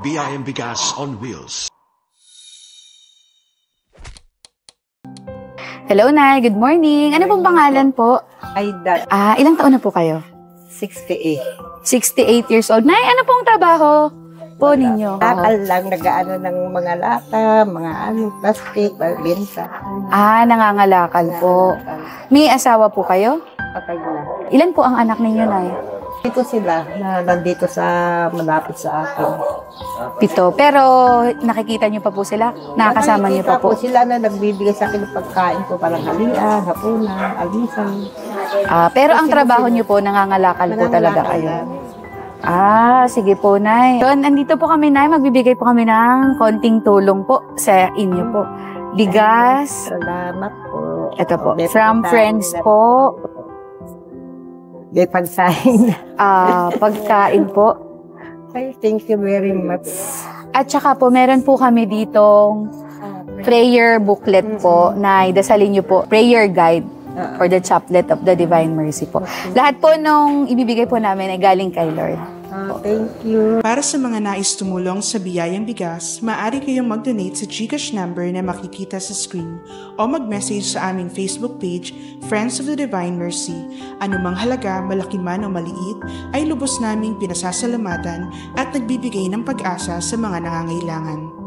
BIM Bigas on Wheels. Hello, Nay. Good morning. Ano pong pangalan po? Aida, Ilang taon na po kayo? 68. 68 years old. Nay, ano pong trabaho po ninyo? Akal lang, nag-ano ng mga lata, mga plastic, benta. Nangangalakal po. May asawa po kayo? Patay na. Ilan po ang anak ninyo, Nay? Dito sila, na nandito sa malapit sa akin. 7. Pero nakikita niyo pa po sila? Nakakasama niyo pa po? Sila na nagbibigay sa akin ng pagkain ko, parang halian, hapunan, almusal. Pero ang trabaho niyo po, nangangalakal po talaga kayo? Sige po, Nay. So, andito po kami, Nay. Magbibigay po kami ng konting tulong po sa inyo po. Bigas. Salamat po. Ito po. From friends po. May pagsahin. Pagkain po. Ay, thank you very much. At saka po, meron po kami ditong prayer booklet po na idasalin niyo po. Prayer guide for the Chaplet of the Divine Mercy po. Lahat po nung ibibigay po namin ay galing kay Lord. Thank you. Para sa mga nais tumulong sa Biyayang Bigas, maaari kayong mag-donate sa GCash number na makikita sa screen o mag-message sa aming Facebook page, Friends of the Divine Mercy. Anumang halaga, malaki man o maliit, ay lubos naming pinasasalamatan at nagbibigay ng pag-asa sa mga nangangailangan.